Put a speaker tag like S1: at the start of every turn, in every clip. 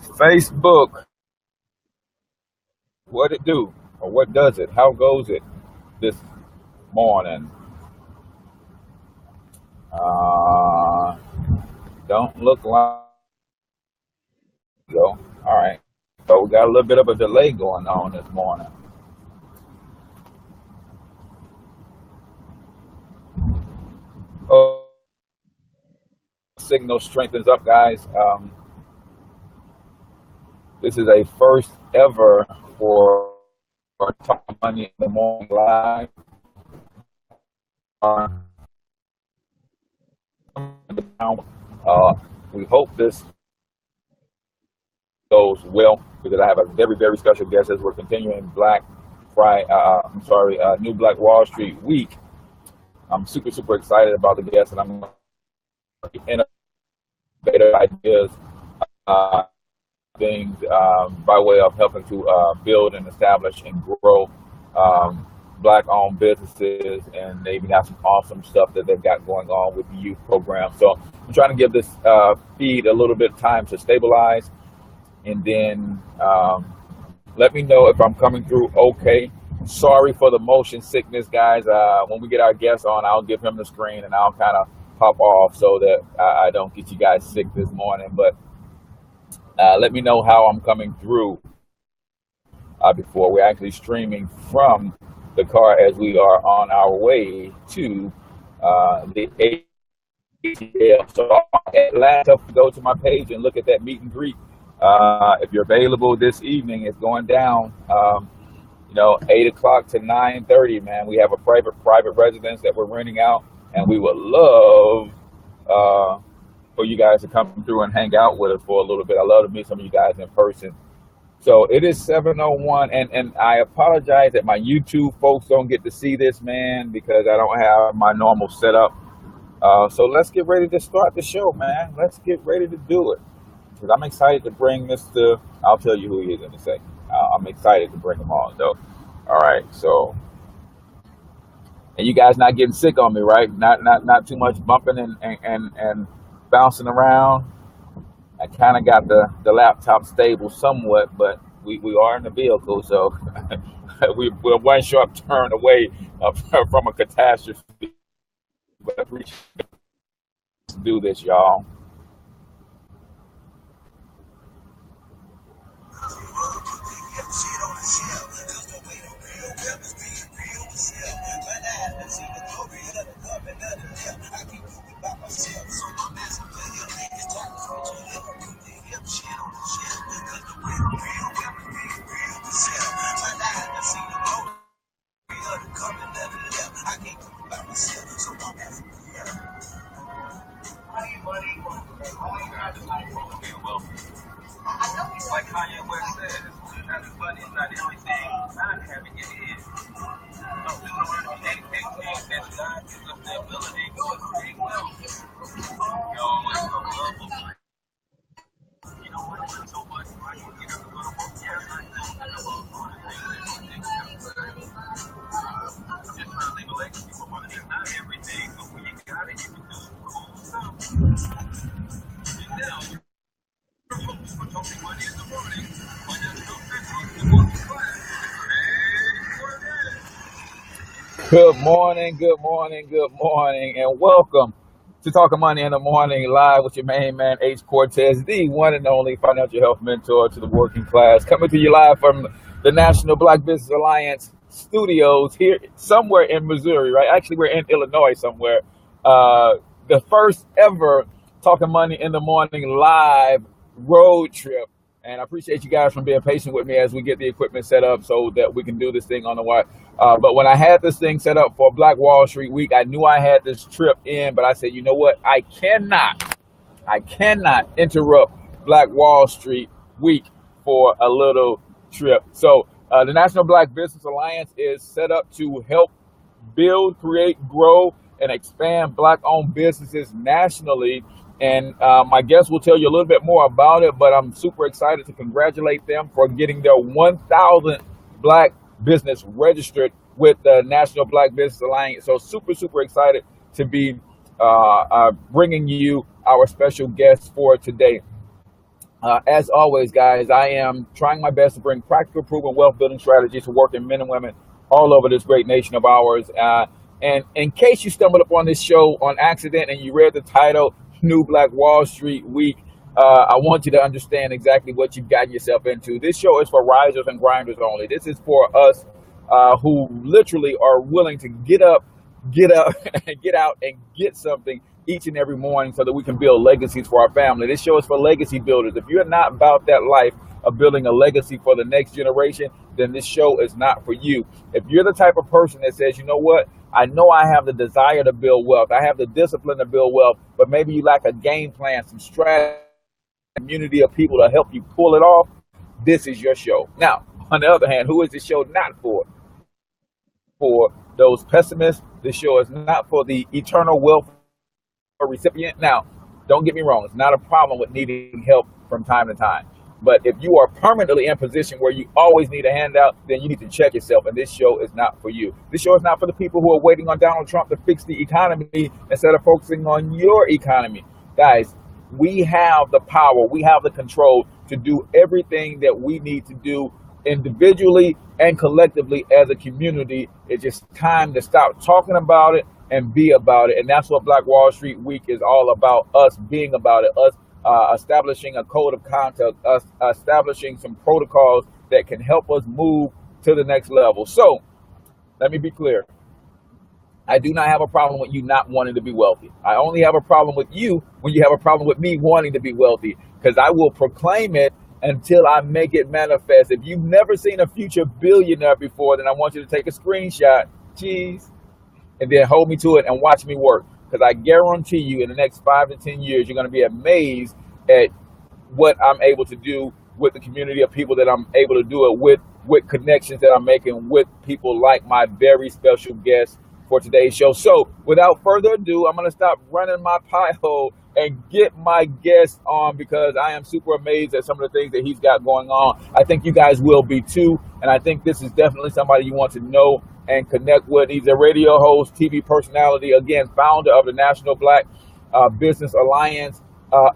S1: Facebook, what it do or what does it? How goes it this morning? Uh, don't look like so. All right. So we got a little bit of a delay going on this morning. Oh, signal strengthens up, guys. This is a first ever for Talk Money in the Morning Live. We hope this goes well because I have a very, very special guest as we're continuing New Black Wall Street Week. I'm super, super excited about the guest, and I'm going to innovative ideas, things by way of helping to build and establish and grow Black-owned businesses, and they even have some awesome stuff that they've got going on with the youth program. So I'm trying to give this feed a little bit of time to stabilize, and then let me know if I'm coming through okay. Sorry for the motion sickness, guys. When we get our guest on, I'll give him the screen and I'll kind of pop off so that I don't get you guys sick this morning. But let me know how I'm coming through before we're actually streaming from the car as we are on our way to the ATL. So Atlanta, go to my page and look at that meet and greet. If you're available this evening, it's going down, 8 o'clock to 9:30, man. We have a private residence that we're renting out, and we would love for you guys to come through and hang out with us for a little bit. I love to meet some of you guys in person. So it is 7:01, and I apologize that my YouTube folks don't get to see this, man, because I don't have my normal setup. So let's get ready to start the show, man. Let's get ready to do it. Because I'm excited to bring Mr. I'll tell you who he is in a second. I'm excited to bring him on, though. All right, so, and you guys not getting sick on me, right? Not too much bumping and bouncing around. I kind of got the laptop stable somewhat, but we are in the vehicle, so we're one sharp turn away from a catastrophe. But let's do this, y'all.
S2: Like Kanye West said, having fun is not everything. Not having it is. So we learn to take things that God gives us the ability to create wealth. You always so lovable. You know what? So much, right? You get up and go to work. Yeah, I know. Just trying to leave a legacy for one of them. Not everything, but when you got it, you can do cool stuff. And now, for talking money in the morning,
S1: Good morning, good morning, good morning, and welcome to Talking Money in the Morning live with your main man, H Cortez, the one and only financial health mentor to the working class, coming to you live from the National Black Business Alliance studios here somewhere in Missouri, right? Actually, we're in Illinois somewhere. The first ever Talking Money in the Morning live road trip, and I appreciate you guys from being patient with me as we get the equipment set up so that we can do this thing on the wire. But when I had this thing set up for Black Wall Street Week, I knew I had this trip in, but I said, you know what? I cannot interrupt Black Wall Street Week for a little trip. So the National Black Business Alliance is set up to help build, create, grow, and expand Black-owned businesses nationally. And my guest will tell you a little bit more about it, but I'm super excited to congratulate them for getting their 1,000th Black business registered with the National Black Business Alliance. So super, super excited to be bringing you our special guest for today. As always, guys, I am trying my best to bring practical, proven wealth building strategies to working men and women all over this great nation of ours. And in case you stumbled upon this show on accident and you read the title, New Black Wall Street Week, I want you to understand exactly what you've gotten yourself into. This show is for risers and grinders only. This is for us who literally are willing to get up, get out, and get something each and every morning so that we can build legacies for our family. This show is for legacy builders. If you're not about that life of building a legacy for the next generation, then this show is not for you. If you're the type of person that says, you know what, I know I have the desire to build wealth, I have the discipline to build wealth, but maybe you lack a game plan, some strategy, community of people to help you pull it off, this is your show. Now, on the other hand, who is this show not for? For those pessimists. This show is not for the eternal wealth recipient. Now, don't get me wrong, it's not a problem with needing help from time to time. But if you are permanently in position where you always need a handout, then you need to check yourself, and this show is not for you. This show is not for the people who are waiting on Donald Trump to fix the economy instead of focusing on your economy. Guys, we have the power, we have the control to do everything that we need to do individually and collectively as a community. It's just time to stop talking about it and be about it. And that's what Black Wall Street Week is all about, us being about it, us establishing a code of conduct, us establishing some protocols that can help us move to the next level. So let me be clear. I do not have a problem with you not wanting to be wealthy. I only have a problem with you when you have a problem with me wanting to be wealthy, because I will proclaim it until I make it manifest. If you've never seen a future billionaire before, then I want you to take a screenshot, cheese, and then hold me to it and watch me work. Because I guarantee you in the next 5 to 10 years, you're going to be amazed at what I'm able to do with the community of people that I'm able to do it with connections that I'm making with people like my very special guest for today's show. So without further ado, I'm going to stop running my pie hole and get my guest on, because I am super amazed at some of the things that he's got going on. I think you guys will be too, and I think this is definitely somebody you want to know and connect with. He's a radio host, TV personality, again, founder of the National Black Business Alliance.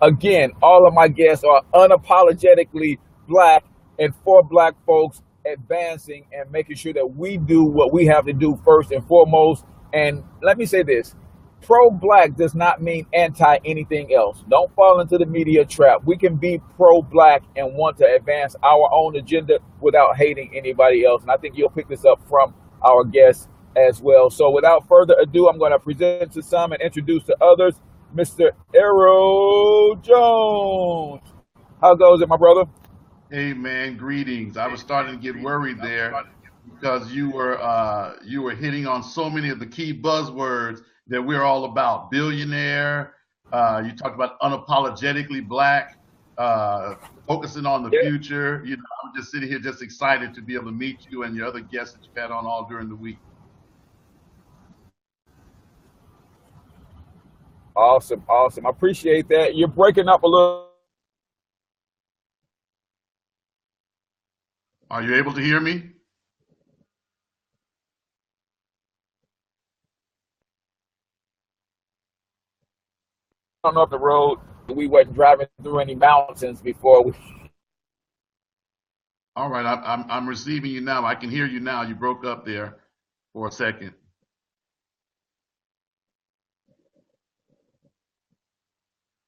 S1: Again, all of my guests are unapologetically black and for black folks, advancing and making sure that we do what we have to do first and foremost. And let me say this, pro-black does not mean anti anything else. Don't fall into the media trap. We can be pro-black and want to advance our own agenda without hating anybody else. And I think you'll pick this up from our guests as well. So without further ado, I'm going to present to some and introduce to others, Mr. Errol Jones. How goes it, my brother?
S3: Hey man, greetings. I was starting to get worried there because you were hitting on so many of the key buzzwords that we're all about. Billionaire, you talked about unapologetically black, focusing on the future. You know, I'm just sitting here just excited to be able to meet you and your other guests that you've had on all during the week.
S1: Awesome. I appreciate that. You're breaking up a little.
S3: Are you able to hear me?
S1: I don't know if the road, we weren't driving through any mountains before we.
S3: All right, I'm receiving you now. I can hear you now. You broke up there for a second.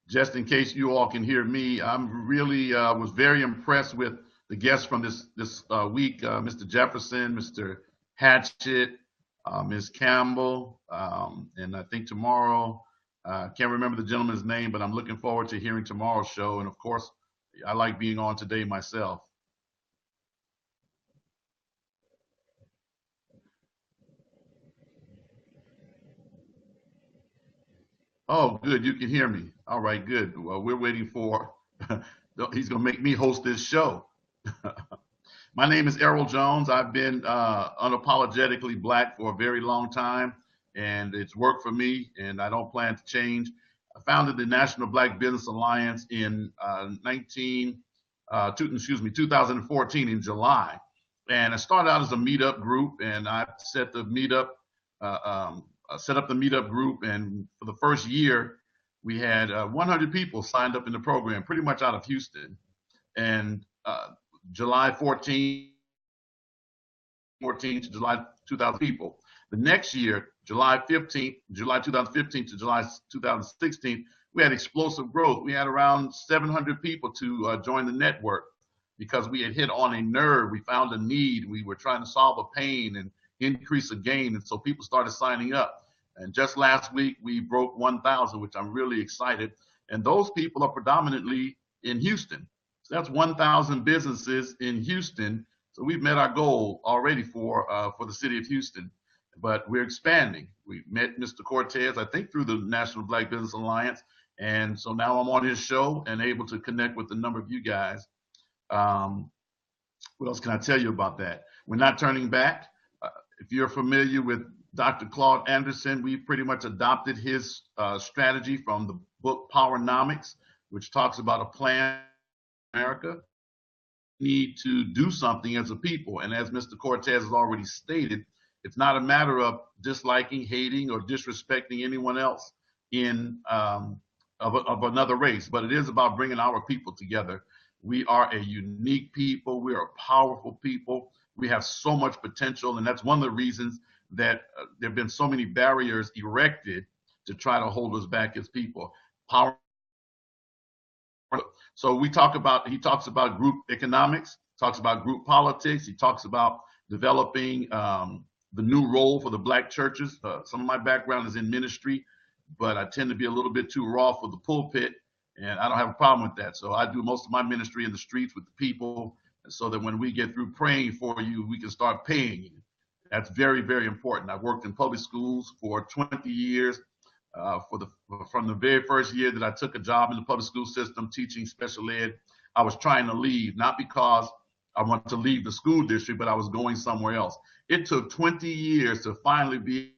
S3: Just in case you all can hear me, I'm really was very impressed with the guests from this week, Mr. Jefferson, Mr. Hatchett, Ms. Campbell, and I think tomorrow, can't remember the gentleman's name, but I'm looking forward to hearing tomorrow's show. And of course, I like being on today myself. Oh, good. You can hear me. All right, good. Well, we're waiting for, he's going to make me host this show. My name is Errol Jones. I've been unapologetically black for a very long time, and it's worked for me, and I don't plan to change. I founded the National Black Business Alliance in 2014 in July. And I started out as a meetup group, and I set the meetup set up the meetup group, and for the first year, we had 100 people signed up in the program, pretty much out of Houston. and July 14 to July 2000 people. The next year, July 2015 to July 2016, we had explosive growth. We had around 700 people to join the network because we had hit on a nerve. We found a need. We were trying to solve a pain and increase a gain. And so people started signing up. And just last week, we broke 1,000, which I'm really excited. And those people are predominantly in Houston. So that's 1,000 businesses in Houston. So we've met our goal already for the city of Houston, but we're expanding. We met Mr. Cortez, I think, through the National Black Business Alliance. And so now I'm on his show and able to connect with a number of you guys. What else can I tell you about that? We're not turning back. If you're familiar with Dr. Claude Anderson, we pretty much adopted his strategy from the book Powernomics, which talks about a plan for America. We need to do something as a people. And as Mr. Cortez has already stated, it's not a matter of disliking, hating, or disrespecting anyone else of another race, but it is about bringing our people together. We are a unique people. We are a powerful people. We have so much potential, and that's one of the reasons that there have been so many barriers erected to try to hold us back as people. Power. So he talks about group economics, talks about group politics. He talks about developing the new role for the black churches. Some of my background is in ministry, but I tend to be a little bit too raw for the pulpit, and I don't have a problem with that. So I do most of my ministry in the streets with the people, so that when we get through praying for you, we can start paying you. That's very, very important. I've worked in public schools for 20 years. From the very first year that I took a job in the public school system teaching special ed, I was trying to leave, not because I wanted to leave the school district, but I was going somewhere else. It took 20 years to finally be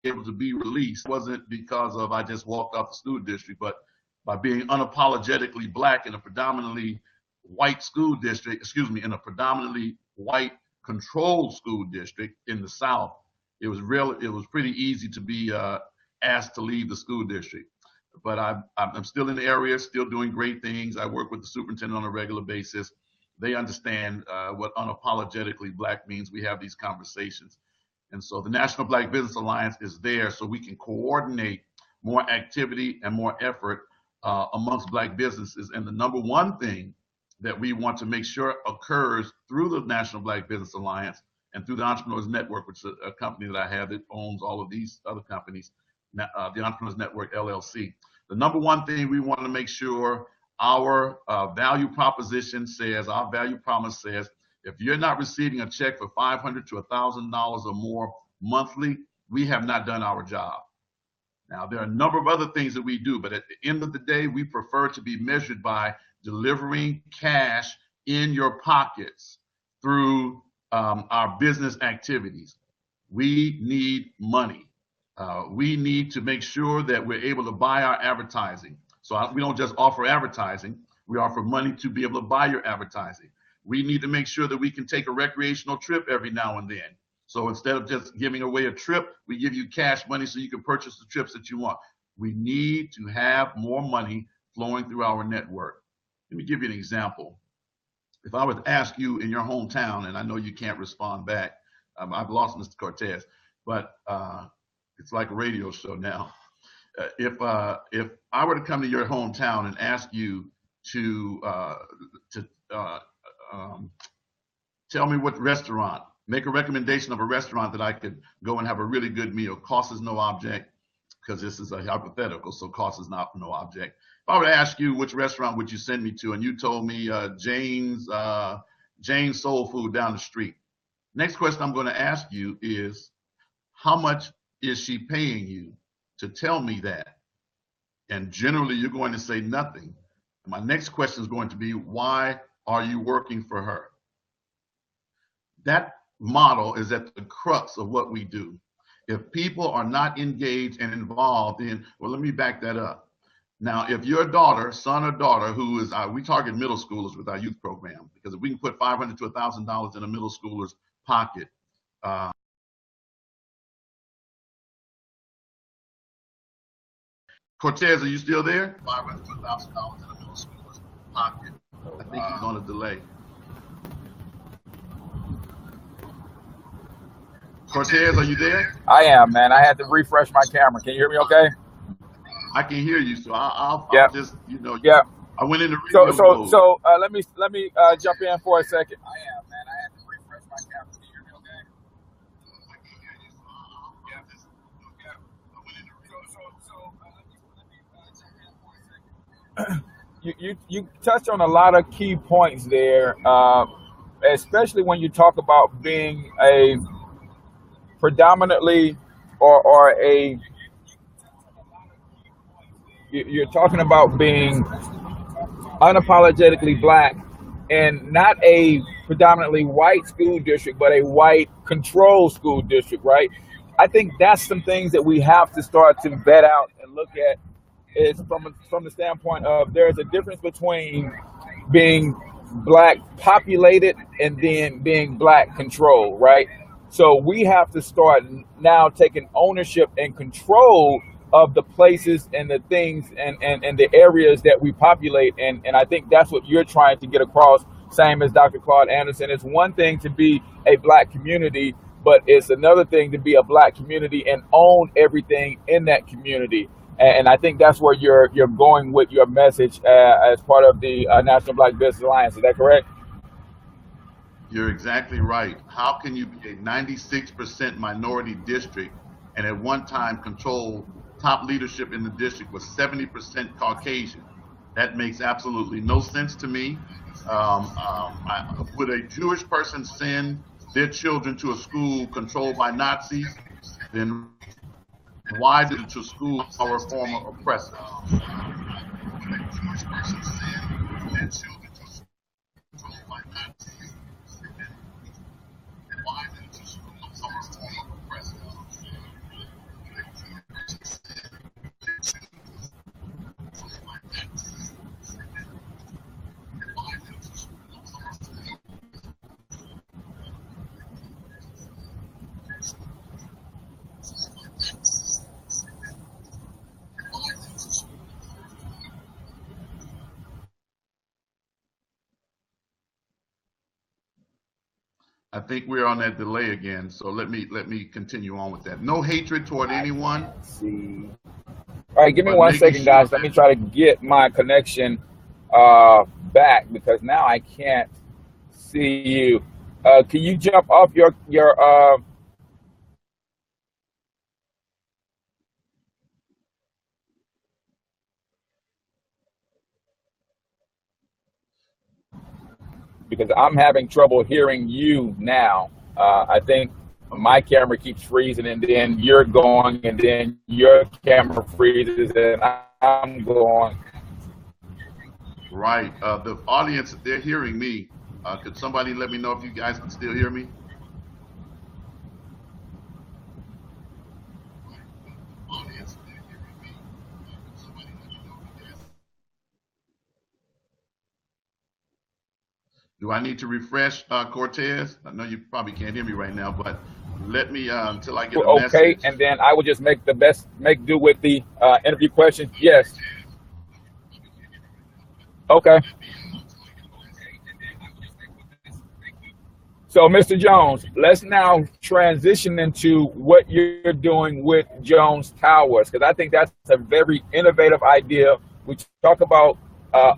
S3: able to be released. It wasn't because of I just walked off the school district, but by being unapologetically black in a predominantly white school district, in a predominantly white controlled school district in the South, it was pretty easy to be asked to leave the school district. But I'm still in the area, still doing great things. I work with the superintendent on a regular basis. They understand what unapologetically black means. We have these conversations. And so the National Black Business Alliance is there so we can coordinate more activity and more effort amongst black businesses. And the number one thing that we want to make sure occurs through the National Black Business Alliance and through the Entrepreneurs Network, which is a company that I have that owns all of these other companies, the Entrepreneurs Network, LLC. The number one thing we want to make sure our value proposition says, our value promise says, if you're not receiving a check for $500 to $1,000 or more monthly, we have not done our job. Now, there are a number of other things that we do, but at the end of the day, we prefer to be measured by delivering cash in your pockets through our business activities. We need money. We need to make sure that we're able to buy our advertising. So we don't just offer advertising, we offer money to be able to buy your advertising. We need to make sure that we can take a recreational trip every now and then. So instead of just giving away a trip, we give you cash money so you can purchase the trips that you want. We need to have more money flowing through our network. Let me give you an example. If I would ask you in your hometown, and I know you can't respond back, I've lost Mr. Cortez, but it's like a radio show now. If I were to come to your hometown and ask you to tell me what restaurant, make a recommendation of a restaurant that I could go and have a really good meal. Cost is no object, because this is a hypothetical, so cost is not no object. If I were to ask you which restaurant would you send me to, and you told me Jane's Soul Food down the street. Next question I'm going to ask you is, how much is she paying you to tell me that? And generally, you're going to say nothing. My next question is going to be, why are you working for her? That model is at the crux of what we do. If people are not engaged and involved in, well, let me back that up. Now, if your daughter, son or daughter, who is, we target middle schoolers with our youth program, because if we can put $500 to $1,000 in a middle schooler's pocket, Cortez, are you still there? $500 to $1,000 in a middle schooler's I think he's on a delay. Cortez, are you there?
S1: I am, man. I had to refresh my camera. Can you hear me okay?
S3: I can hear you, so I'll just,
S1: Yeah.
S3: I went into radio mode.
S1: So let me jump in for a second. I am, man. I had to refresh my camera. Can you hear me okay? I can hear you. Let me jump in for a second. You touched on a lot of key points there, especially when you talk about being a predominantly or a you're talking about being unapologetically black and not a predominantly white school district, but a white controlled school district, right? I think that's some things that we have to start to vet out and look at is from the standpoint of there's a difference between being black populated and then being black controlled, right? So we have to start now taking ownership and control of the places and the things and the areas that we populate. And I think that's what you're trying to get across, same as Dr. Claude Anderson. It's one thing to be a black community, but it's another thing to be a black community and own everything in that community. And I think that's where you're going with your message as part of the National Black Business Alliance. Is that correct?
S3: You're exactly right. How can you be a 96% minority district and at one time control top leadership in the district was 70% Caucasian? That makes absolutely no sense to me. Would a Jewish person send their children to a school controlled by Nazis? Then why did to school our former oppressors? Would a Jewish person send their children to a school controlled by Nazis? And why did to school our former oppressors? I think we're on that delay again, so let me continue on with that. No hatred toward anyone.
S1: See. All right, give me 1 second, guys. Let me try to get my connection back because now I can't see you. Can you jump off your because I'm having trouble hearing you now. I think my camera keeps freezing and then you're going and then your camera freezes and I'm going.
S3: Right. The audience, they're hearing me. Could somebody let me know if you guys can still hear me? Do I need to refresh Cortez? I know you probably can't hear me right now, but let me until I get a message.
S1: Okay, and then I will just make do with the interview questions. Yes. Okay. So, Mr. Jones, let's now transition into what you're doing with Jones Towers, because I think that's a very innovative idea. We talk about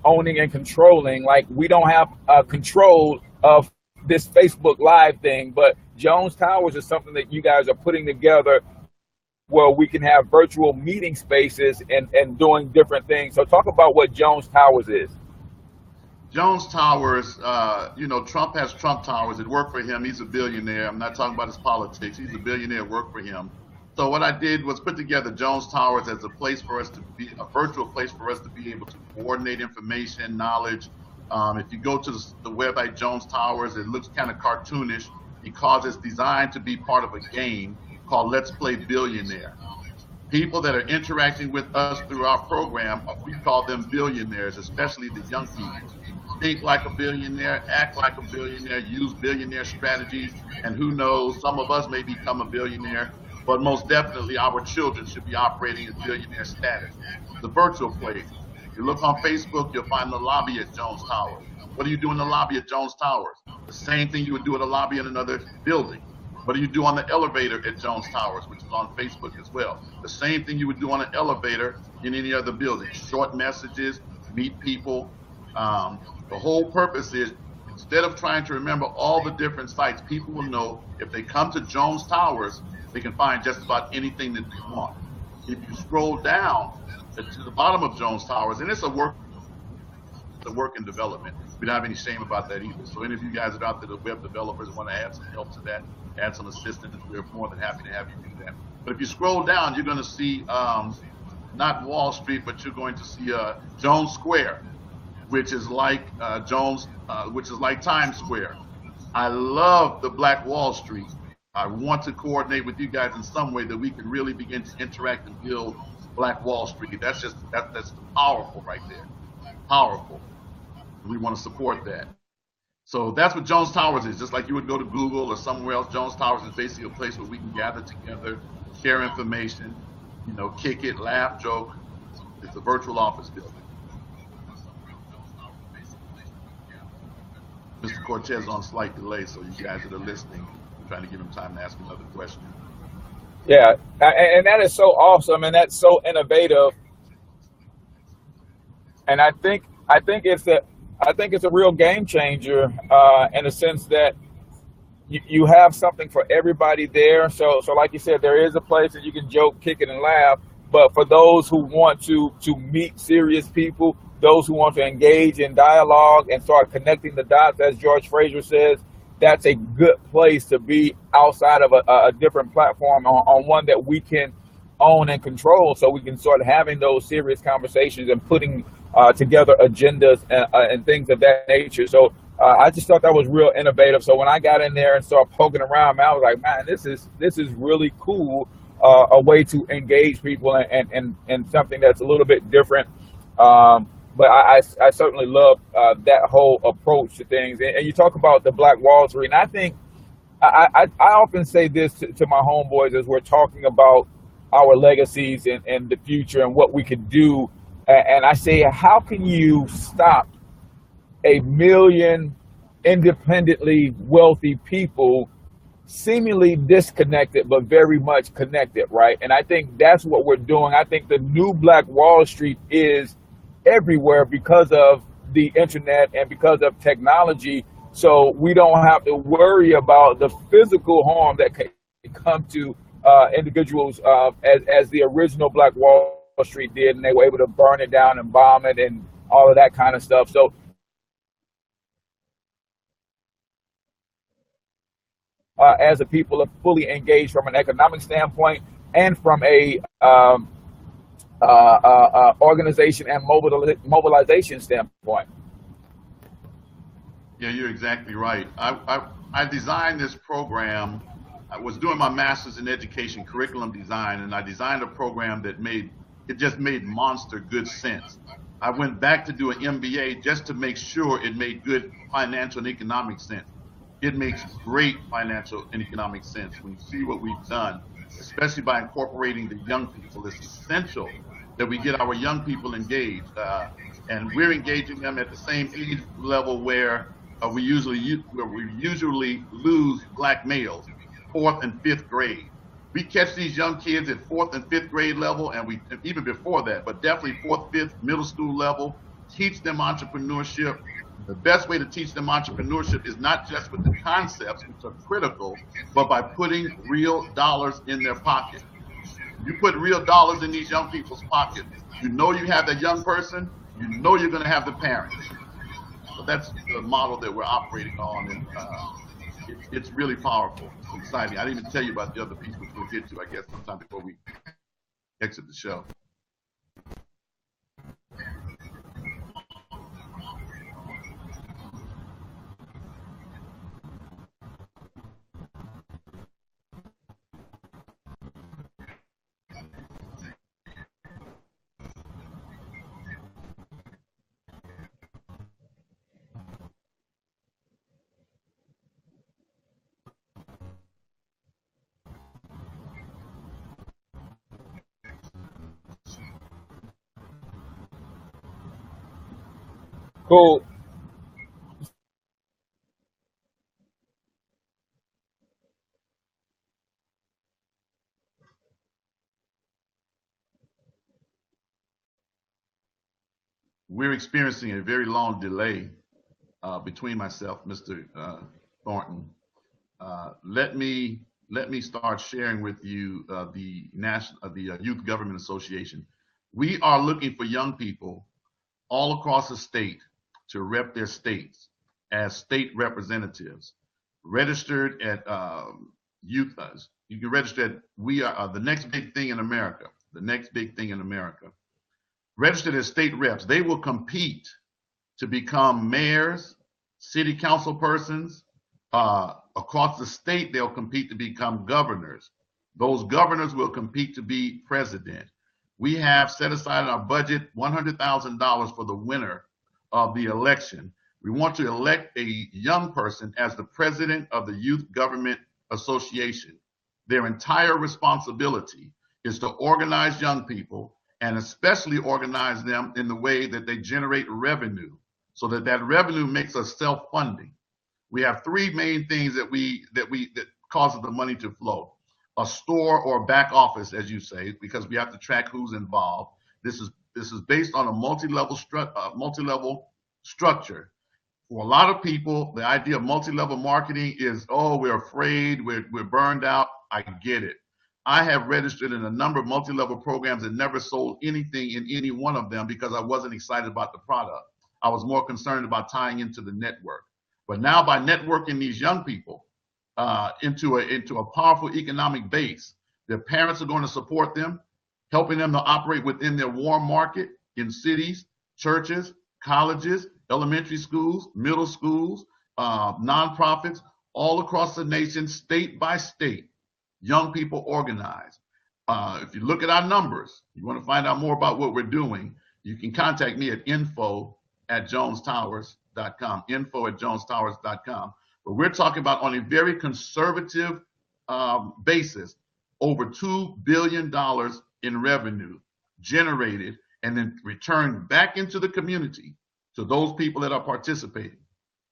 S1: owning and controlling, like we don't have control of this Facebook Live thing, but Jones Towers is something that you guys are putting together where we can have virtual meeting spaces and doing different things. So talk about what Jones Towers is.
S3: Jones Towers, Trump has Trump Towers. It worked for him. He's a billionaire. I'm not talking about his politics. He's a billionaire. It worked for him. So what I did was put together Jones Towers as a place for us to be, a virtual place for us to be able to coordinate information, knowledge. If you go to the website Jones Towers, it looks kind of cartoonish because it's designed to be part of a game called Let's Play Billionaire. People that are interacting with us through our program, we call them billionaires, especially the young people. Think like a billionaire, act like a billionaire, use billionaire strategies, and who knows, some of us may become a billionaire, but most definitely our children should be operating in billionaire status. The virtual place. You look on Facebook, you'll find the lobby at Jones Towers. What do you do in the lobby at Jones Towers? The same thing you would do at a lobby in another building. What do you do on the elevator at Jones Towers, which is on Facebook as well? The same thing you would do on an elevator in any other building. Short messages, meet people. The whole purpose is, instead of trying to remember all the different sites, people will know if they come to Jones Towers, they can find just about anything that they want. If you scroll down to the bottom of Jones Towers, and it's a work in development. We don't have any shame about that either. So any of you guys that are out there, the web developers, want to add some help to that, add some assistance, we're more than happy to have you do that. But if you scroll down, you're going to see not Wall Street, but you're going to see Jones Square, which is like which is like Times Square. I love the Black Wall Street. I want to coordinate with you guys in some way that we can really begin to interact and build Black Wall Street. That's powerful right there. Powerful. We want to support that. So that's what Jones Towers is. Just like you would go to Google or somewhere else, Jones Towers is basically a place where we can gather together, share information, kick it, laugh, joke. It's a virtual office building. Mr. Cortez on slight delay, so you guys that are listening, I'm trying to give him time to ask another question.
S1: Yeah, and that is so awesome, and that's so innovative. And I think it's a real game changer in a sense that you have something for everybody there. So like you said, there is a place that you can joke, kick it, and laugh. But for those who want to meet serious people, those who want to engage in dialogue and start connecting the dots, as George Fraser says, that's a good place to be outside of a different platform on one that we can own and control, so we can start having those serious conversations and putting together agendas and things of that nature. So I just thought that was real innovative. So when I got in there and started poking around, man, I was like, man, this is really cool, a way to engage people and something that's a little bit different. But I certainly love that whole approach to things. And you talk about the Black Wall Street, and I think I often say this to my homeboys as we're talking about our legacies and the future and what we could do. And I say, how can you stop 1 million independently wealthy people seemingly disconnected, but very much connected, right? And I think that's what we're doing. I think the new Black Wall Street is everywhere because of the internet and because of technology. So we don't have to worry about the physical harm that can come to individuals as the original Black Wall Street did, and they were able to burn it down and bomb it and all of that kind of stuff. So as a people are fully engaged from an economic standpoint and from a organization and mobilization standpoint.
S3: Yeah, you're exactly right. I designed this program. I was doing my master's in education curriculum design, and I designed a program that just made monster good sense. I went back to do an MBA just to make sure it made good financial and economic sense. It makes great financial and economic sense when you see what we've done, especially by incorporating the young people. It's essential that we get our young people engaged, and we're engaging them at the same age level where we usually lose Black males, 4th and 5th grade. We catch these young kids at 4th and 5th grade level, and we even before that, but definitely 4th, 5th, middle school level. Teach them entrepreneurship. The best way to teach them entrepreneurship is not just with the concepts, which are critical, but by putting real dollars in their pocket. You put real dollars in these young people's pockets, you know you have that young person, you know you're going to have the parents. So that's the model that we're operating on, and it's really powerful. It's exciting. I didn't even tell you about the other piece, which we'll get to, I guess, sometime before we exit the show.
S1: Cool.
S3: We're experiencing a very long delay between myself, Mr. Thornton. Let me start sharing with you the Youth Government Association. We are looking for young people all across the state to rep their states as state representatives, registered at youth. You can register at we are the next big thing in America. The next big thing in America. Registered as state reps, they will compete to become mayors, city council persons. Across the state, they'll compete to become governors. Those governors will compete to be president. We have set aside in our budget $100,000 for the winner of the election. We want to elect a young person as the president of the Youth Government Association. Their entire responsibility is to organize young people and especially organize them in the way that they generate revenue so that that revenue makes us self-funding. We have three main things that causes the money to flow. A store or back office, as you say, because we have to track who's involved. This is based on a multi-level structure. For a lot of people, the idea of multi-level marketing is, oh, we're afraid, we're burned out. I get it. I have registered in a number of multi-level programs and never sold anything in any one of them because I wasn't excited about the product. I was more concerned about tying into the network. But now by networking these young people into a powerful economic base, their parents are going to support them, helping them to operate within their warm market in cities, churches, colleges, elementary schools, middle schools, nonprofits, all across the nation, state by state. Young people organize. If you look at our numbers, you want to find out more about what we're doing, you can contact me at info@jonestowers.com, info@jonestowers.com. But we're talking about on a very conservative basis, over $2 billion in revenue generated and then returned back into the community to those people that are participating.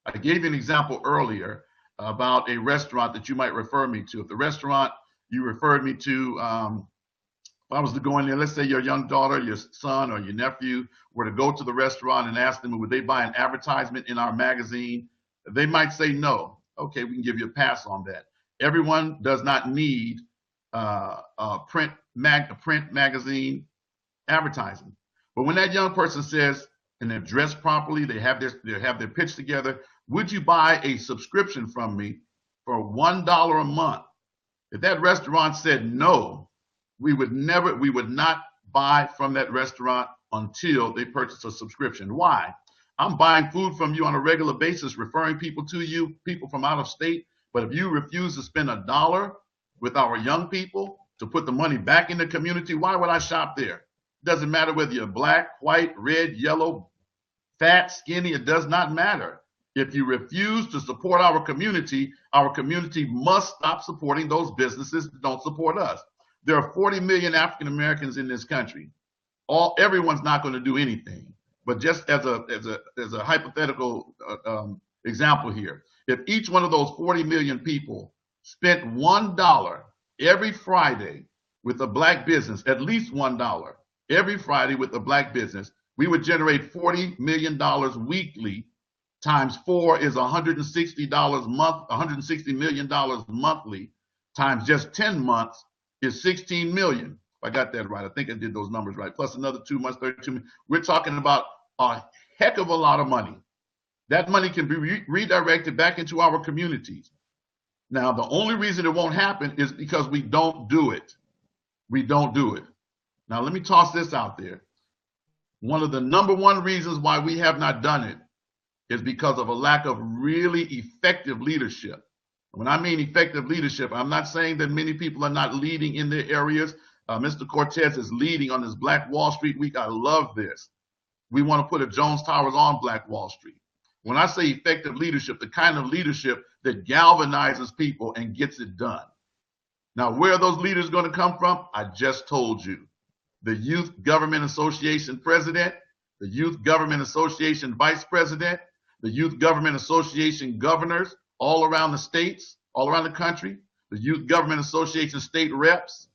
S3: I gave you an example earlier about a restaurant that you might refer me to. If the restaurant you referred me to, if I was to go in there, let's say your young daughter, your son, or your nephew were to go to the restaurant and ask them, would they buy an advertisement in our magazine? They might say no. Okay, we can give you a pass on that. Everyone does not need a print magazine advertising. But when that young person says, and they're dressed properly, they have their pitch together, would you buy a subscription from me for $1 a month? If that restaurant said no, we would not buy from that restaurant until they purchase a subscription. Why? I'm buying food from you on a regular basis, referring people to you, people from out of state. But if you refuse to spend $1 with our young people to put the money back in the community, why would I shop there? It doesn't matter whether you're black, white, red, yellow, fat, skinny, it does not matter. If you refuse to support our community must stop supporting those businesses that don't support us. There are 40 million African Americans in this country. Everyone's not going to do anything. But just as a hypothetical example here, if each one of those 40 million people spent $1 every Friday with a black business, at least $1 every Friday with a black business, we would generate $40 million weekly. Times 4 is $160 million monthly. Times just 10 months is 16 million. If I got that right, I think I did those numbers right. Plus another 2 months, 32 million. We're talking about a heck of a lot of money. That money can be redirected back into our communities. Now, the only reason it won't happen is because we don't do it. We don't do it. Now, let me toss this out there. One of the number one reasons why we have not done it is because of a lack of really effective leadership. When I mean effective leadership, I'm not saying that many people are not leading in their areas. Mr. Cortez is leading on this Black Wall Street week. I love this. We want to put a Jones Towers on Black Wall Street. When I say effective leadership, the kind of leadership that galvanizes people and gets it done. Now, where are those leaders going to come from? I just told you. The Youth Government Association president, the Youth Government Association vice president, the Youth Government Association governors all around the states, all around the country, the Youth Government Association state reps,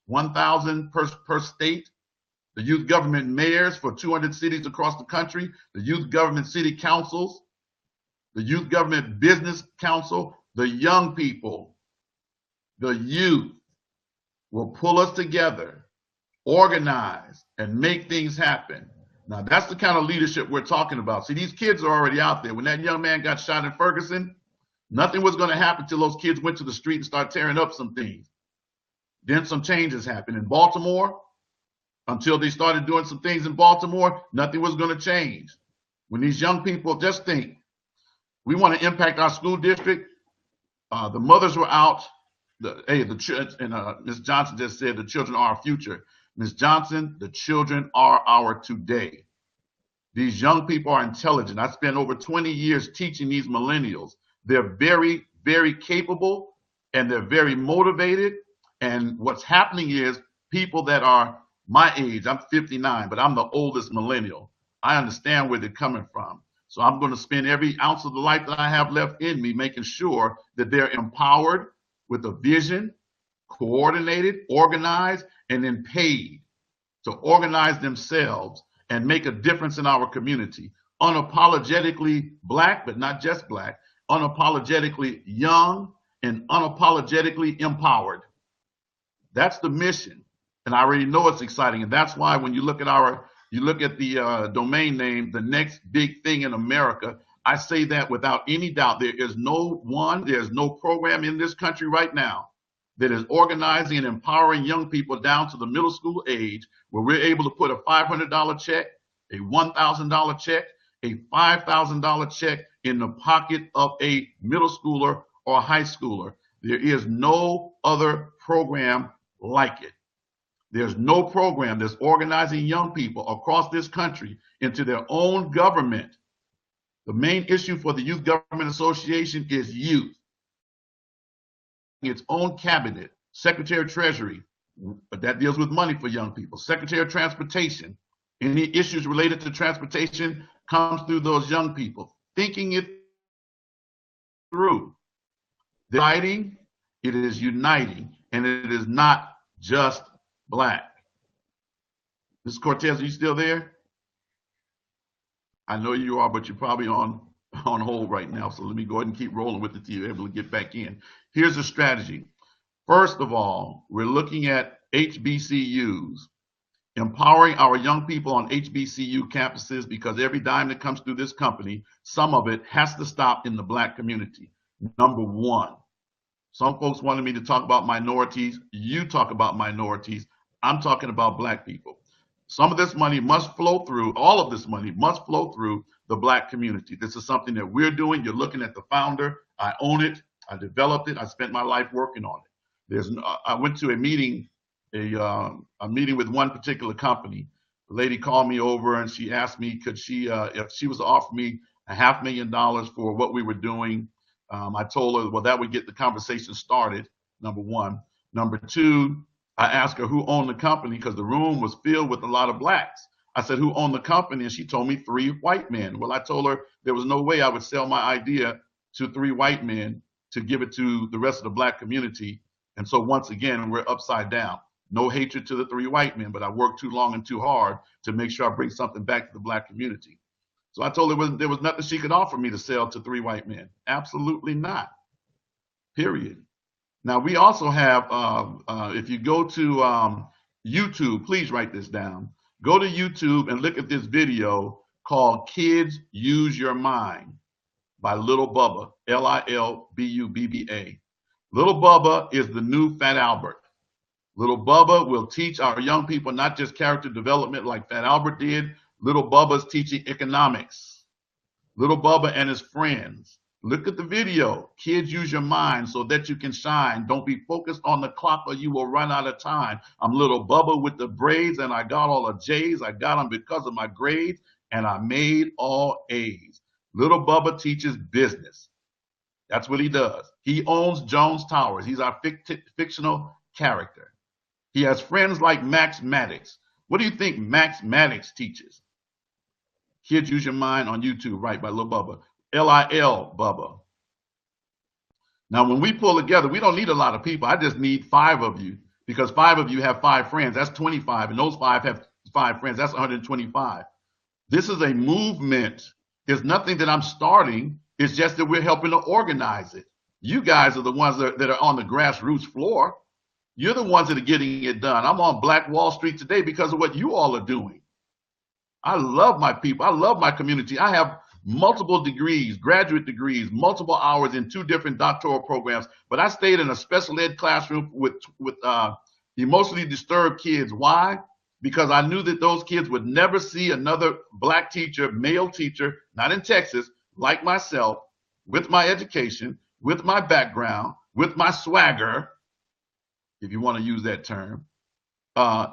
S3: 1,000 per state, the youth government mayors for 200 cities across the country, the youth government city councils, the youth government business council, the young people, the youth will pull us together, organize, and make things happen. Now, that's the kind of leadership we're talking about. See, these kids are already out there. When that young man got shot in Ferguson, nothing was going to happen till those kids went to the street and started tearing up some things. Then some changes happened. In Baltimore, until they started doing some things in Baltimore, nothing was going to change. When these young people, just think, we want to impact our school district. The mothers were out. Ms. Johnson just said the children are our future. Ms. Johnson, the children are our today. These young people are intelligent. I spent over 20 years teaching these millennials. They're very, very capable, and they're very motivated. And what's happening is people that are my age, I'm 59, but I'm the oldest millennial. I understand where they're coming from. So I'm going to spend every ounce of the life that I have left in me making sure that they're empowered with a vision, coordinated, organized, and then paid to organize themselves and make a difference in our community. Unapologetically Black, but not just Black, unapologetically young and unapologetically empowered. That's the mission. And I already know it's exciting. And that's why when you look at the domain name, the next big thing in America, I say that without any doubt. There's no program in this country right now that is organizing and empowering young people down to the middle school age where we're able to put a $500 check, a $1,000 check, a $5,000 check in the pocket of a middle schooler or a high schooler. There is no other program like it. There's no program that's organizing young people across this country into their own government. The main issue for the Youth Government Association is youth. Its own cabinet, Secretary of Treasury, that deals with money for young people, Secretary of Transportation. Any issues related to transportation comes through those young people. Thinking it through. It is uniting, and it is not just Black. Ms. Cortez, are you still there? I know you are, but you're probably on hold right now. So let me go ahead and keep rolling with it till you're able to get back in. Here's the strategy. First of all, we're looking at HBCUs, empowering our young people on HBCU campuses, because every dime that comes through this company, some of it has to stop in the Black community. Number one. Some folks wanted me to talk about minorities. You talk about minorities. I'm talking about Black people. Some of this money must flow through, all of this money must flow through the Black community. This is something that we're doing. You're looking at the founder. I own it. I developed it. I spent my life working on it. I went to a meeting with one particular company. The lady called me over and she asked me, could she, if she was to offer me $500,000 for what we were doing. I told her, well, that would get the conversation started, number one. Number two, I asked her who owned the company, because the room was filled with a lot of Blacks. I said, who owned the company? And she told me 3 white men. Well, I told her there was no way I would sell my idea to 3 white men to give it to the rest of the Black community. And so once again, we're upside down. No hatred to the 3 white men, but I worked too long and too hard to make sure I bring something back to the Black community. So I told her there was nothing she could offer me to sell to 3 white men. Absolutely not. Period. Now, we also have, if you go to YouTube, please write this down. Go to YouTube and look at this video called Kids Use Your Mind by Little Bubba, Lilbubba. Little Bubba is the new Fat Albert. Little Bubba will teach our young people not just character development like Fat Albert did. Little Bubba's teaching economics. Little Bubba and his friends. Look at the video. Kids, use your mind so that you can shine. Don't be focused on the clock or you will run out of time. I'm Little Bubba with the braids, and I got all the J's. I got them because of my grades, and I made all A's. Little Bubba teaches business. That's what he does. He owns Jones Towers. He's our fictional character. He has friends like Max Maddox. What do you think Max Maddox teaches? Kids Use Your Mind on YouTube, right, by Lil Bubba. Lil Bubba. Now, when we pull together, we don't need a lot of people. I just need 5 of you, because 5 of you have 5 friends. That's 25, and those 5 have 5 friends. That's 125. This is a movement. It's nothing that I'm starting. It's just that we're helping to organize it. You guys are the ones that are on the grassroots floor. You're the ones that are getting it done. I'm on Black Wall Street today because of what you all are doing. I love my people. I love my community. I have multiple degrees, graduate degrees, multiple hours in 2 different doctoral programs, but I stayed in a special ed classroom with emotionally disturbed kids. Why? Because I knew that those kids would never see another Black teacher, male teacher, not in Texas, like myself, with my education, with my background, with my swagger, if you want to use that term,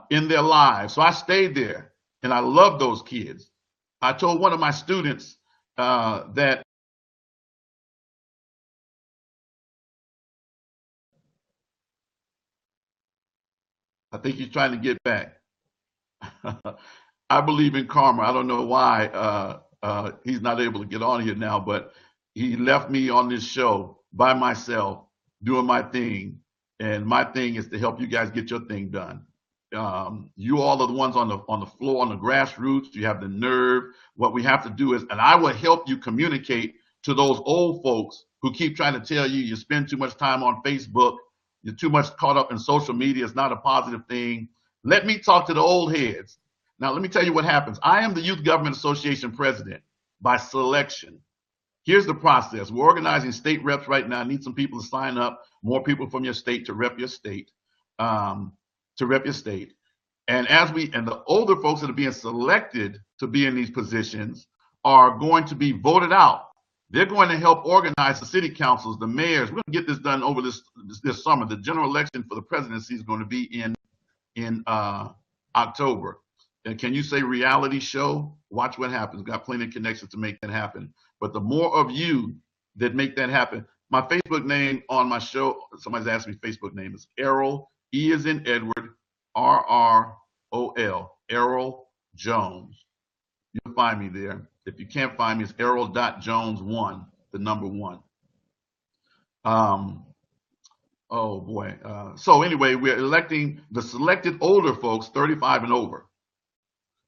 S3: in their lives. So I stayed there, and I love those kids. I told one of my students that I think he's trying to get back. I believe in karma. I don't know why he's not able to get on here now, but he left me on this show by myself doing my thing. And my thing is to help you guys get your thing done. You all are the ones on the floor, on the grassroots. You have the nerve. What we have to do is, and I will help you communicate to those old folks who keep trying to tell you you spend too much time on Facebook, you're too much caught up in social media, it's not a positive thing. Let me talk to the old heads. Now, let me tell you what happens. I am the Youth Government Association president by selection. Here's the process. We're organizing state reps right now. I need some people to sign up, more people from your state to rep your state. And the older folks that are being selected to be in these positions are going to be voted out. They're going to help organize the city councils, the mayors. We're going to get this done over this summer. The general election for the presidency is going to be in October. And can you say reality show? Watch what happens. Got plenty of connections to make that happen. But the more of you that make that happen, my Facebook name on my show, somebody's asked me Facebook name is Errol, E as in Edward, R-R-O-L, Errol Jones. You'll find me there. If you can't find me, it's Errol.Jones1, the number 1. Oh boy. So anyway, we're electing the selected older folks, 35 and over.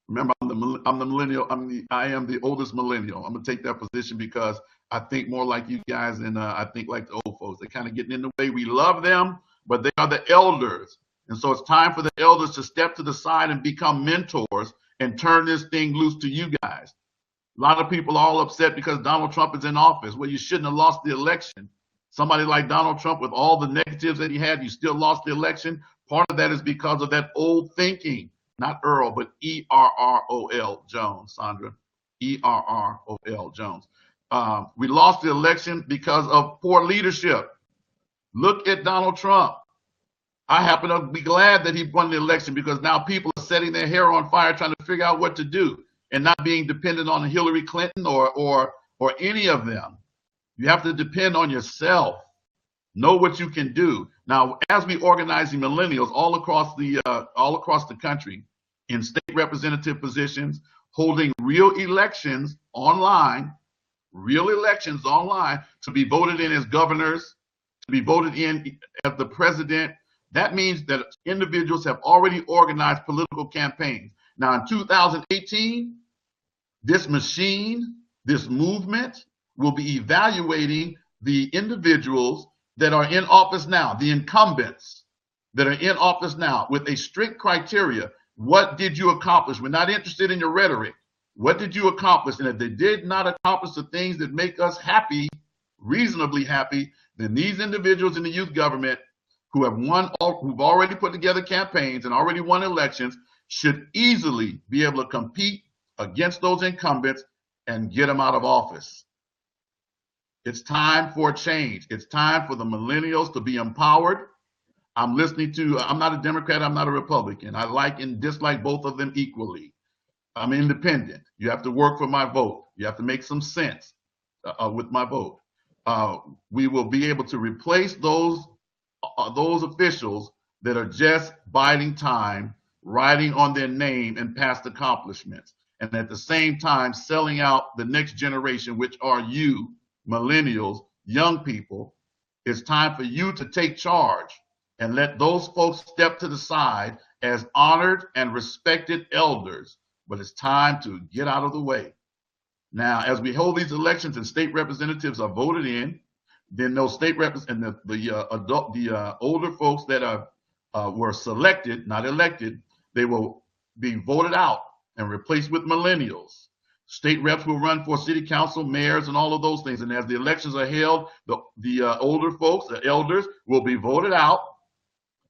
S3: Remember, I'm the millennial. I am the oldest millennial. I'm gonna take that position because I think more like you guys, and I think like the old folks. They're kind of getting in the way. We love them, but they are the elders, and so it's time for the elders to step to the side and become mentors and turn this thing loose to you guys. A lot of people are all upset because Donald Trump is in office. Well, you shouldn't have lost the election. Somebody like Donald Trump, with all the negatives that he had, you still lost the election. Part of that is because of that old thinking. Not Earl, but E-R-R-O-L Jones, Sandra. E-R-R-O-L Jones. We lost the election because of poor leadership. Look at Donald Trump. I happen to be glad that he won the election because now people are setting their hair on fire trying to figure out what to do and not being dependent on Hillary Clinton or any of them. You have to depend on yourself. Know what you can do. Now, as we organizing millennials all across the country in state representative positions, holding real elections online to be voted in as governors, to be voted in as the president. That means that individuals have already organized political campaigns. Now, in 2018, this machine, this movement will be evaluating the individuals that are in office now, the incumbents that are in office now, with a strict criteria. What did you accomplish? We're not interested in your rhetoric. What did you accomplish? And if they did not accomplish the things that make us happy, reasonably happy, then these individuals in the youth government who've already put together campaigns and already won elections should easily be able to compete against those incumbents and get them out of office. It's time for a change. It's time for the millennials to be empowered. I'm not a Democrat, I'm not a Republican. I like and dislike both of them equally. I'm independent. You have to work for my vote. You have to make some sense with my vote. We will be able to replace those officials that are just biding time, riding on their name and past accomplishments. and at the same time selling out the next generation, which are you, millennials, young people. It's time for you to take charge and let those folks step to the side as honored and respected elders. But it's time to get out of the way. Now, as we hold these elections and state representatives are voted in, then those state reps and the older folks that were selected, not elected, they will be voted out and replaced with millennials. State reps will run for city council, mayors, and all of those things. And as the elections are held, the older folks, the elders, will be voted out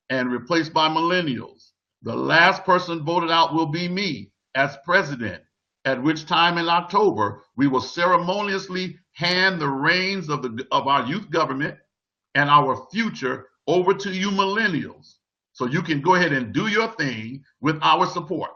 S3: and replaced by millennials. The last person voted out will be me as president, at which time in October, we will ceremoniously hand the reins of our youth government and our future over to you millennials. So you can go ahead and do your thing with our support.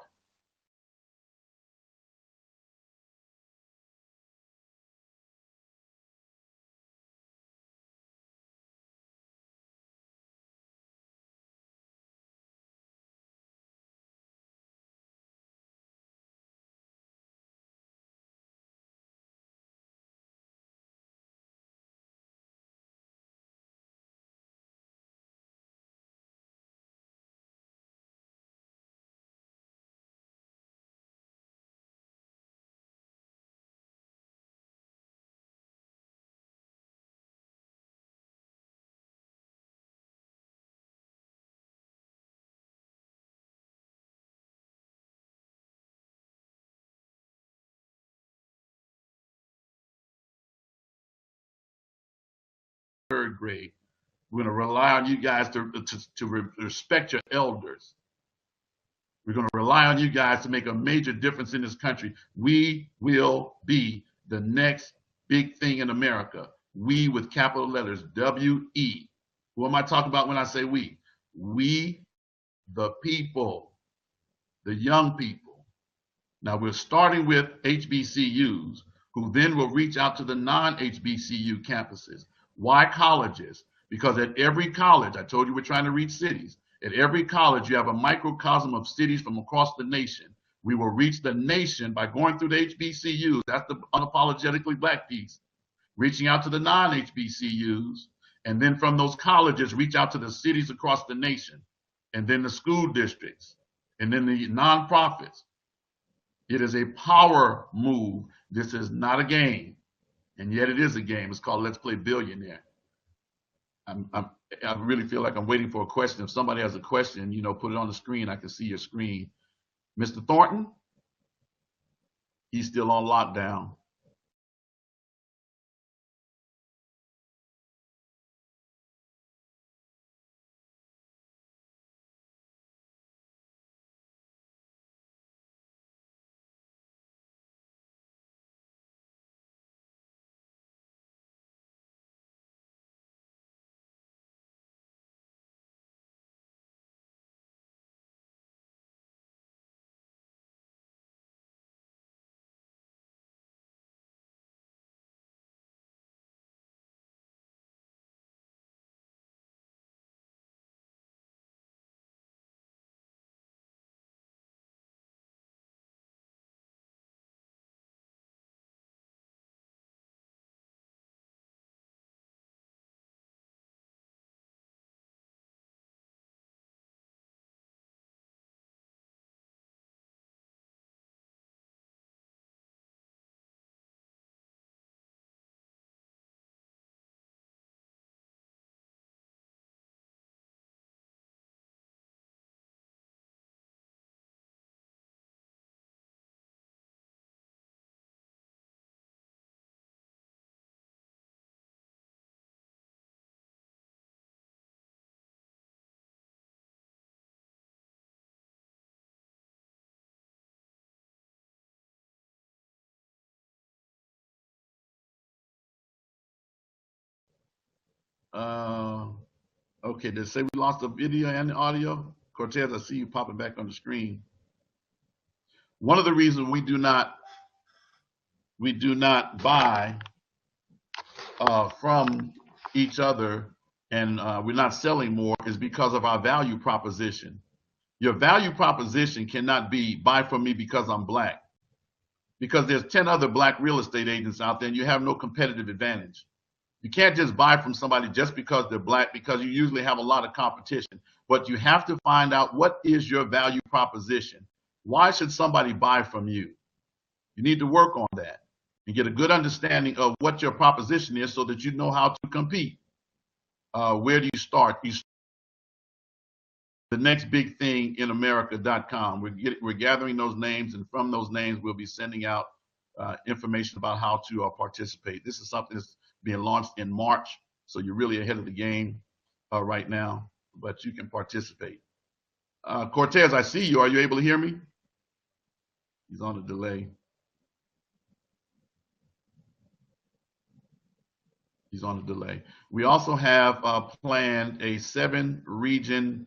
S3: Third grade. We're going to rely on you guys to respect your elders. We're going to rely on you guys to make a major difference in this country. We will be the next big thing in America. We with capital letters, W-E. Who am I talking about when I say we? We, the people, the young people. Now we're starting with HBCUs, who then will reach out to the non-HBCU campuses. Why colleges? Because at every college, I told you we're trying to reach cities. At every college, you have a microcosm of cities from across the nation. We will reach the nation by going through the HBCUs. That's the unapologetically black piece. Reaching out to the non-HBCUs, and then from those colleges, reach out to the cities across the nation, and then the school districts, and then the nonprofits. It is a power move. This is not a game, and yet it is a game. It's called Let's Play Billionaire. I really feel like I'm waiting for a question. If somebody has a question, put it on the screen. I can see your screen. Mr. Thornton, he's still on lockdown. Okay, did it say we lost the video and the audio? Cortez, I see you popping back on the screen. One of the reasons we do not buy from each other and we're not selling more is because of our value proposition. Your value proposition cannot be buy from me because I'm black. because there's 10 other black real estate agents out there and you have no competitive advantage. You can't just buy from somebody just because they're black, because you usually have a lot of competition. But you have to find out, what is your value proposition? Why should somebody buy from you? You need to work on that and get a good understanding of what your proposition is so that you know how to compete. Where do you start? The next big thing in America.com. We're gathering those names, and from those names, we'll be sending out information about how to participate. This is something that's being launched in March, so you're really ahead of the game right now, but you can participate. Cortez, I see you. Are you able to hear me? He's on a delay. He's on a delay. We also have planned a 7-region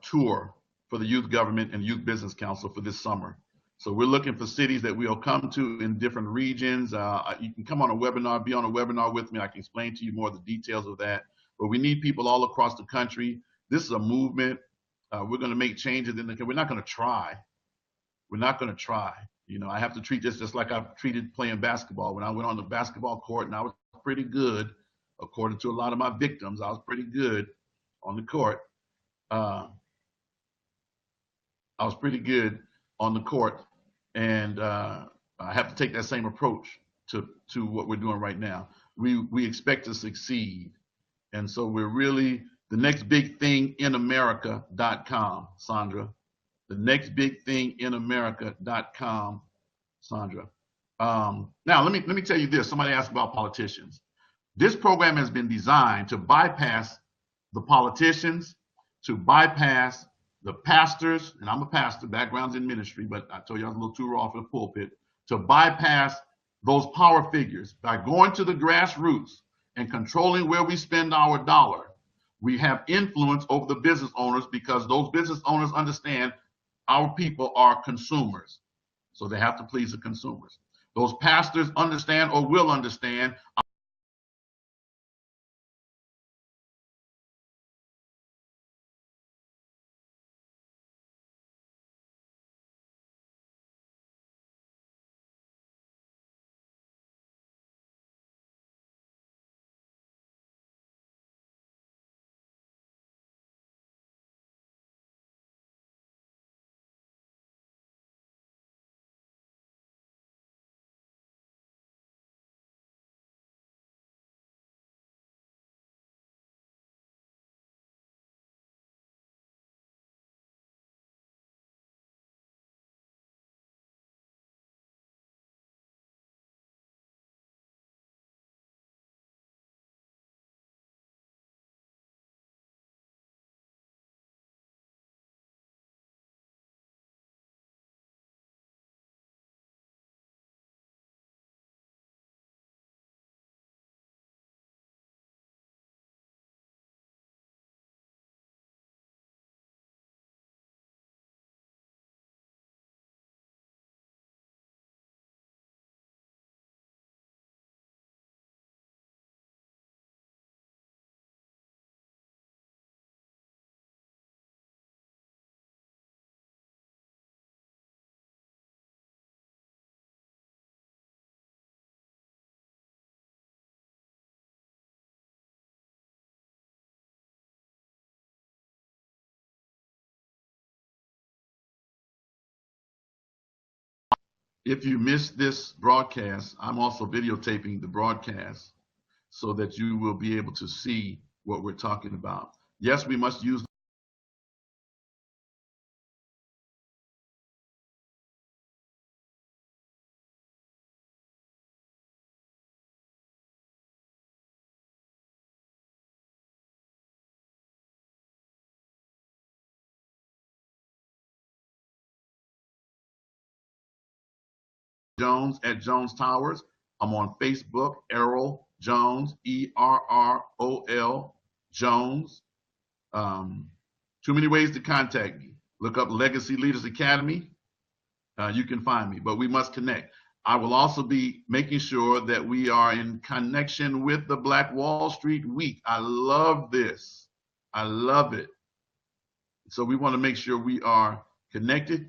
S3: tour for the Youth Government and Youth Business Council for this summer. So we're looking for cities that we'll come to in different regions. You can come on a webinar, be on a webinar with me. I can explain to you more of the details of that. But we need people all across the country. This is a movement. We're going to make changes. We're not going to try. We're not going to try. You know, I have to treat this just like I've treated playing basketball. When I went on the basketball court, and I was pretty good, according to a lot of my victims, I was pretty good on the court. I was pretty good on the court, and I have to take that same approach to what we're doing right now. We expect to succeed, and so we're really the next big thing in America.com, Sandra. The next big thing in America.com, Sandra. Now let me tell you this. Somebody asked about politicians. This program has been designed to bypass the politicians, to bypass the pastors, and I'm a pastor, background's in ministry, but I told you I was a little too raw for the pulpit, to bypass those power figures by going to the grassroots and controlling where we spend our dollar. We have influence over the business owners, because those business owners understand our people are consumers, so they have to please the consumers. Those pastors understand, or will understand, if you missed this broadcast, I'm also videotaping the broadcast so that you will be able to see what we're talking about. Yes, we must use Jones at Jones Towers. I'm on Facebook, Errol Jones, Errol Jones. Too many ways to contact me. Look up Legacy Leaders Academy. You can find me, but we must connect. I will also be making sure that we are in connection with the Black Wall Street Week. I love this. I love it. So we want to make sure we are connected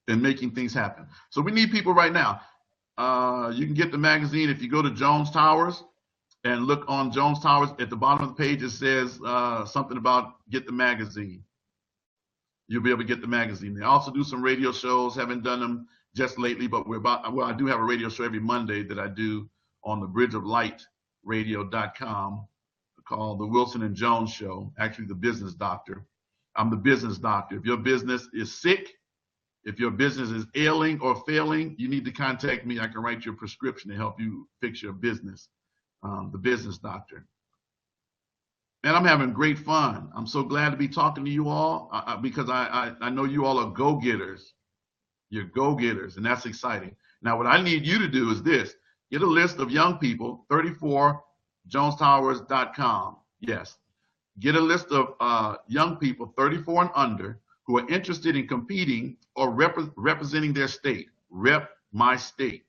S3: and making things happen. So we need people right now. You can get the magazine if you go to Jones Towers and look on Jones Towers. At the bottom of the page, it says something about get the magazine. You'll be able to get the magazine. They also do some radio shows. Haven't done them just lately, but I do have a radio show every Monday that I do on the Bridge of Light radio.com called the Wilson and Jones Show, actually the business doctor. I'm the business doctor. If your business is sick, if your business is ailing or failing, you need to contact me. I can write you a prescription to help you fix your business. The business doctor. And I'm having great fun. I'm so glad to be talking to you all because I know you all are go-getters. You're go-getters, and that's exciting. Now, what I need you to do is this. Get a list of young people, 34jonestowers.com. Yes. Get a list of young people, 34 and under, who are interested in competing or representing their state. Rep my state.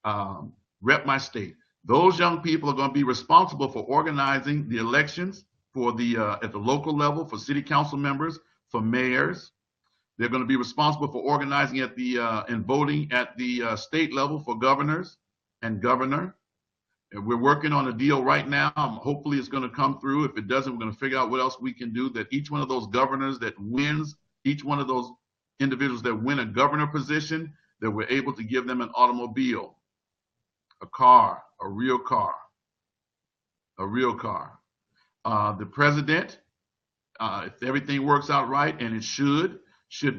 S3: Rep my state. Those young people are going to be responsible for organizing the elections for at the local level, for city council members, for mayors. They're going to be responsible for organizing at and voting at the state level for governors and governor. And we're working on a deal right now. Hopefully it's going to come through. If it doesn't, we're going to figure out what else we can do, that each one of those governors that wins, each one of those individuals that win a governor position, that we're able to give them an automobile, a car, a real car, a real car. The president, if everything works out right, and it should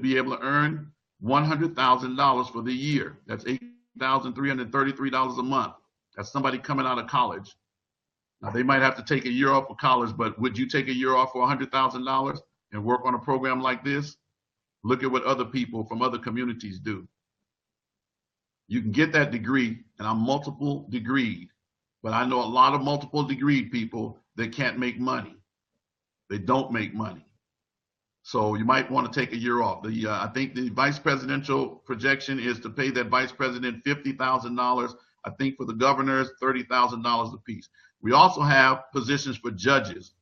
S3: be able to earn $100,000 for the year. That's $8,333 a month. That's somebody coming out of college. Now, they might have to take a year off of college, but would you take a year off for $100,000 and work on a program like this? Look at what other people from other communities do. You can get that degree, and I'm multiple degreed, but I know a lot of multiple degreed people that can't make money. They don't make money. So you might want to take a year off. I think the vice presidential projection is to pay that vice president $50,000. I think for the governors, $30,000 apiece. We also have positions for judges.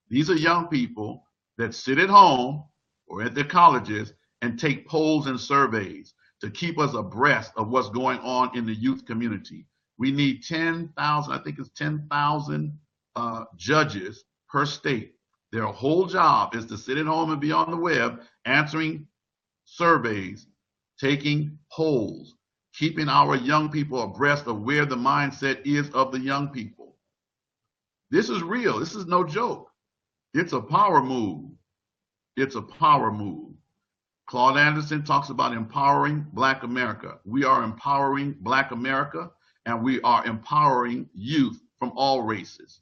S3: These are young people that sit at home or at their colleges and take polls and surveys to keep us abreast of what's going on in the youth community. We need 10,000, I think it's 10,000 judges per state. Their whole job is to sit at home and be on the web answering surveys, taking polls, keeping our young people abreast of where the mindset is of the young people. This is real. This is no joke. It's a power move. It's a power move. Claude Anderson talks about empowering Black America. We are empowering Black America, and we are empowering youth from all races.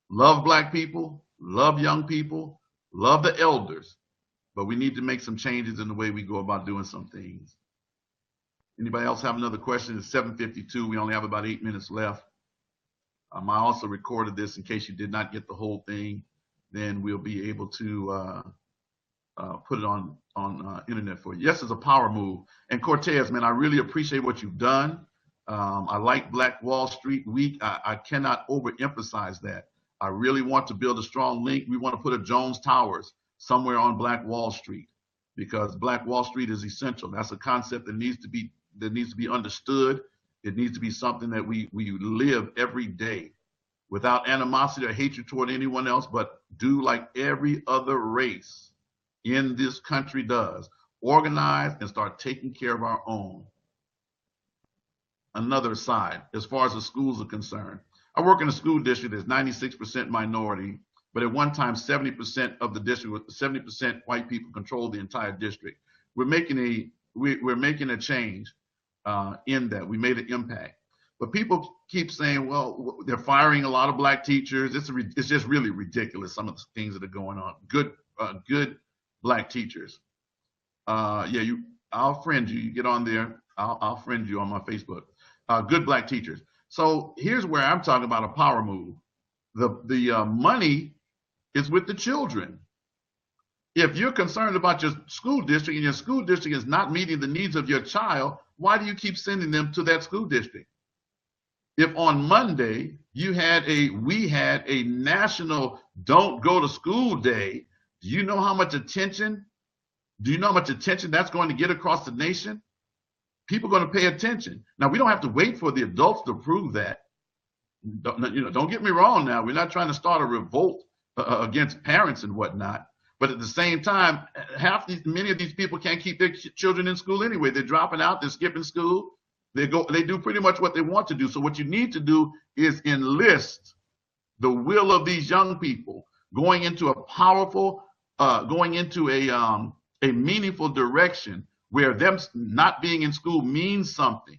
S3: Love Black people, love young people, love the elders, but we need to make some changes in the way we go about doing some things. Anybody else have another question? It's 7:52. We only have about 8 minutes left. I also recorded this in case you did not get the whole thing. Then we'll be able to put it on internet for you. Yes, it's a power move. And Cortez, man, I really appreciate what you've done. I like Black Wall Street Week. I cannot overemphasize that. I really want to build a strong link. We want to put a Jones Towers somewhere on Black Wall Street, because Black Wall Street is essential. That's a concept that needs to be understood. It needs to be something that we live every day without animosity or hatred toward anyone else, but do like every other race in this country does. Organize and start taking care of our own. Another side, as far as the schools are concerned. I work in a school district that's 96% minority, but at one time 70% of the district, 70% white people control the entire district. We're making a change in that. We made an impact. But people keep saying, well, they're firing a lot of Black teachers. It's just really ridiculous, some of the things that are going on. Good Black teachers. I'll friend you. You get on there. I'll friend you on my Facebook. Good Black teachers. So here's where I'm talking about a power move. The money is with the children. If you're concerned about your school district and your school district is not meeting the needs of your child, why do you keep sending them to that school district? If on Monday we had a national Don't Go to School Day, do you know how much attention Do you know how much attention that's going to get across the nation? People are going to pay attention. Now, we don't have to wait for the adults to prove that. Don't get me wrong now. We're not trying to start a revolt against parents and whatnot. But at the same time, many of these people can't keep their children in school anyway. They're dropping out. They're skipping school. They do pretty much what they want to do. So what you need to do is enlist the will of these young people going into a powerful, going into a meaningful direction where them not being in school means something.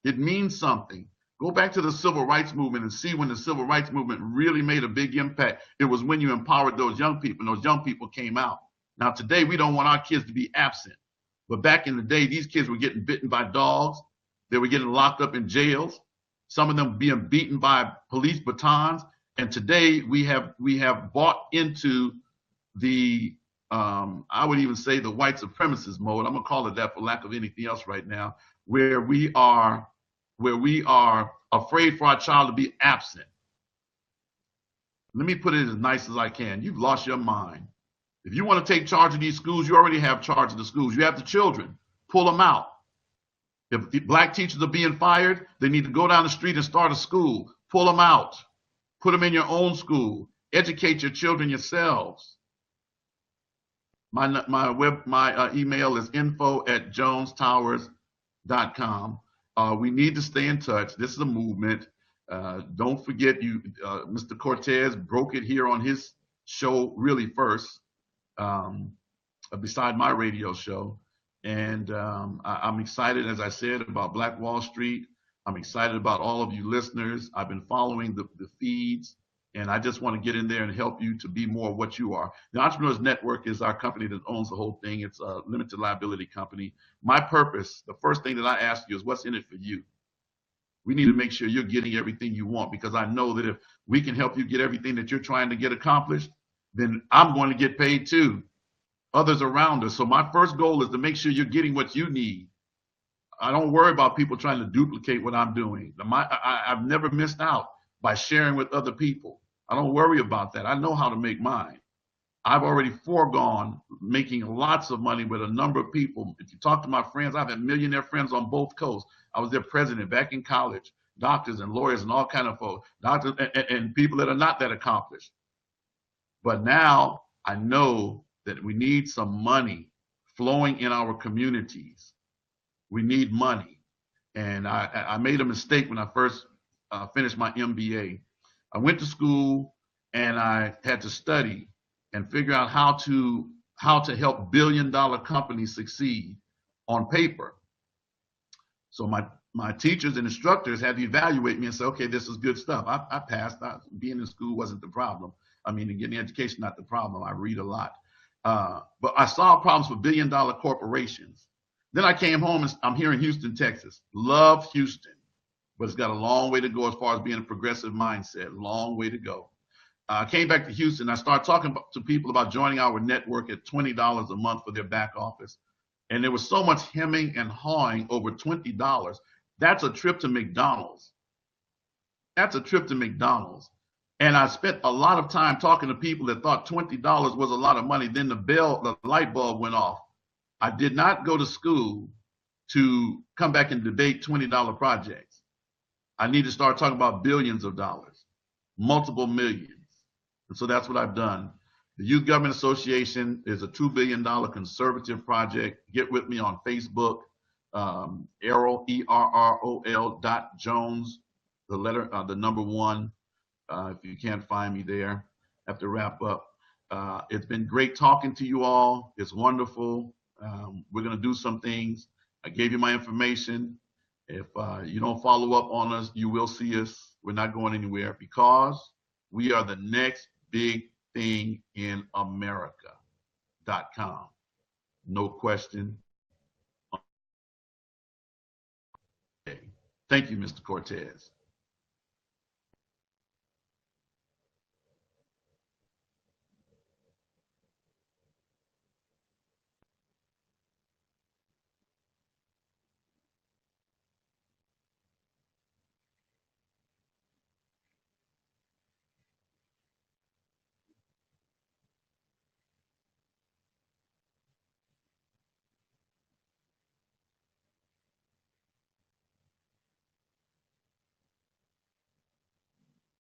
S3: It means something. Go back to the civil rights movement and see when the civil rights movement really made a big impact. It was when you empowered those young people, and those young people came out. Now, today, we don't want our kids to be absent. But back in the day, these kids were getting bitten by dogs. They were getting locked up in jails. Some of them being beaten by police batons. And today, we have bought into the, I would even say the white supremacist mode. I'm going to call it that for lack of anything else right now, where we are afraid for our child to be absent. Let me put it as nice as I can. You've lost your mind. If you want to take charge of these schools, you already have charge of the schools. You have the children. Pull them out. If the black teachers are being fired, they need to go down the street and start a school. Pull them out. Put them in your own school. Educate your children yourselves. My email is info@jonestowers.com. We need to stay in touch. This is a movement. Don't forget, Mr. Cortez broke it here on his show really first, beside my radio show. And I'm excited, as I said, about Black Wall Street. I'm excited about all of you listeners. I've been following the feeds, and I just want to get in there and help you to be more what you are. The Entrepreneurs Network is our company that owns the whole thing. It's a limited liability company. My purpose, the first thing that I ask you is, what's in it for you? We need to make sure you're getting everything you want, because I know that if we can help you get everything that you're trying to get accomplished, then I'm going to get paid too. Others around us. So my first goal is to make sure you're getting what you need. I don't worry about people trying to duplicate what I'm doing. I've never missed out by sharing with other people. I don't worry about that. I know how to make mine. I've already foregone making lots of money with a number of people. If you talk to my friends, I've had millionaire friends on both coasts. I was their president back in college, doctors and lawyers and all kind of folks, doctors and people that are not that accomplished. But now I know that we need some money flowing in our communities. We need money. And I made a mistake when I first finished my MBA. I went to school and I had to study and figure out how to help billion-dollar companies succeed on paper. So my teachers and instructors had to evaluate me and say, okay, this is good stuff. I passed. Being in school wasn't the problem. I mean, getting education, not the problem. I read a lot. But I solved problems for billion-dollar corporations. Then I came home, and I'm here in Houston, Texas. Love Houston, but it's got a long way to go as far as being a progressive mindset. Long way to go. I came back to Houston. I started talking to people about joining our network at $20 a month for their back office. And there was so much hemming and hawing over $20. That's a trip to McDonald's. That's a trip to McDonald's. And I spent a lot of time talking to people that thought $20 was a lot of money. Then the light bulb went off. I did not go to school to come back and debate $20 projects. I need to start talking about billions of dollars, multiple millions. And so that's what I've done. The Youth Government Association is a $2 billion conservative project. Get with me on Facebook, Errol, ERROL .Jones, the number 1. If you can't find me there, I have to wrap up. It's been great talking to you all. It's wonderful. We're going to do some things. I gave you my information. If you don't follow up on us, you will see us. We're not going anywhere because we are the next big thing in America.com. No question. Okay. Thank you, Mr. Cortez.